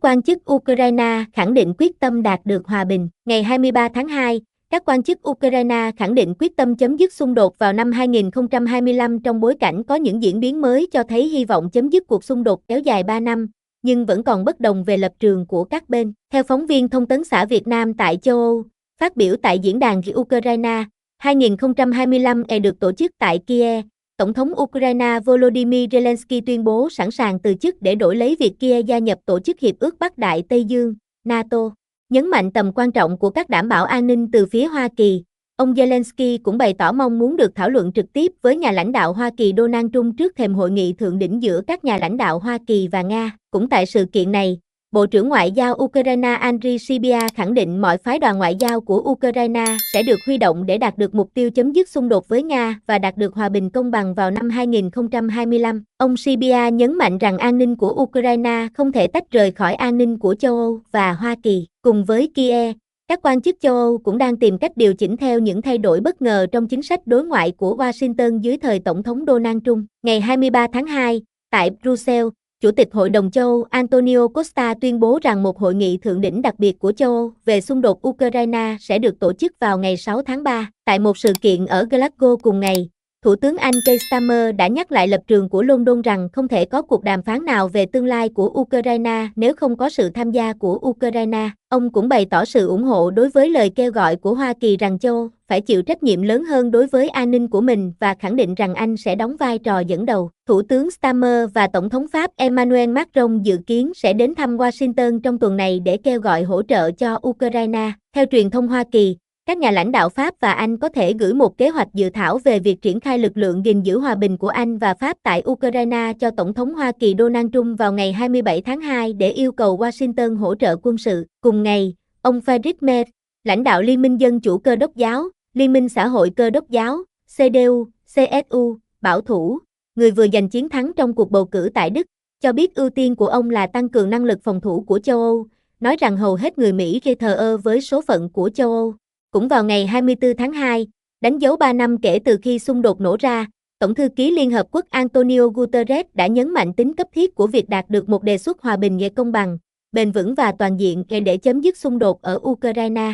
quan chức Ukraine khẳng định quyết tâm đạt được hòa bình. Ngày 23 tháng 2, các quan chức Ukraine khẳng định quyết tâm chấm dứt xung đột vào năm 2025 trong bối cảnh có những diễn biến mới cho thấy hy vọng chấm dứt cuộc xung đột kéo dài 3 năm, nhưng vẫn còn bất đồng về lập trường của các bên. Theo phóng viên Thông tấn xã Việt Nam tại châu Âu, phát biểu tại diễn đàn Ukraine 2025 được tổ chức tại Kiev, Tổng thống Ukraine Volodymyr Zelensky tuyên bố sẵn sàng từ chức để đổi lấy việc Kiev gia nhập Tổ chức Hiệp ước Bắc Đại Tây Dương, NATO. Nhấn mạnh tầm quan trọng của các đảm bảo an ninh từ phía Hoa Kỳ, ông Zelensky cũng bày tỏ mong muốn được thảo luận trực tiếp với nhà lãnh đạo Hoa Kỳ Donald Trump trước thềm hội nghị thượng đỉnh giữa các nhà lãnh đạo Hoa Kỳ và Nga. Cũng tại sự kiện này, Bộ trưởng Ngoại giao Ukraine Andriy Sybiha khẳng định mọi phái đoàn ngoại giao của Ukraine sẽ được huy động để đạt được mục tiêu chấm dứt xung đột với Nga và đạt được hòa bình công bằng vào năm 2025. Ông Sybiha nhấn mạnh rằng an ninh của Ukraine không thể tách rời khỏi an ninh của châu Âu và Hoa Kỳ. Cùng với Kiev, các quan chức châu Âu cũng đang tìm cách điều chỉnh theo những thay đổi bất ngờ trong chính sách đối ngoại của Washington dưới thời Tổng thống Donald Trump. Ngày 23 tháng 2, tại Brussels, Chủ tịch Hội đồng châu Âu Antonio Costa tuyên bố rằng một hội nghị thượng đỉnh đặc biệt của châu Âu về xung đột Ukraine sẽ được tổ chức vào ngày 6 tháng 3. Tại một sự kiện ở Glasgow cùng ngày, Thủ tướng Anh Keir Starmer đã nhắc lại lập trường của London rằng không thể có cuộc đàm phán nào về tương lai của Ukraine nếu không có sự tham gia của Ukraine. Ông cũng bày tỏ sự ủng hộ đối với lời kêu gọi của Hoa Kỳ rằng châu Âu phải chịu trách nhiệm lớn hơn đối với an ninh của mình và khẳng định rằng Anh sẽ đóng vai trò dẫn đầu. Thủ tướng Starmer và Tổng thống Pháp Emmanuel Macron dự kiến sẽ đến thăm Washington trong tuần này để kêu gọi hỗ trợ cho Ukraine. Theo truyền thông Hoa Kỳ, các nhà lãnh đạo Pháp và Anh có thể gửi một kế hoạch dự thảo về việc triển khai lực lượng gìn giữ hòa bình của Anh và Pháp tại Ukraine cho Tổng thống Hoa Kỳ Donald Trump vào ngày 27 tháng 2 để yêu cầu Washington hỗ trợ quân sự. Cùng ngày, ông Friedrich Merz, lãnh đạo Liên minh Dân chủ Cơ đốc giáo, Liên minh Xã hội Cơ đốc giáo, CDU, CSU, bảo thủ, người vừa giành chiến thắng trong cuộc bầu cử tại Đức, cho biết ưu tiên của ông là tăng cường năng lực phòng thủ của châu Âu, nói rằng hầu hết người Mỹ thờ ơ với số phận của châu Âu. Cũng vào ngày 24 tháng 2, đánh dấu 3 năm kể từ khi xung đột nổ ra, Tổng thư ký Liên Hợp Quốc Antonio Guterres đã nhấn mạnh tính cấp thiết của việc đạt được một đề xuất hòa bình công bằng, bền vững và toàn diện để chấm dứt xung đột ở Ukraine.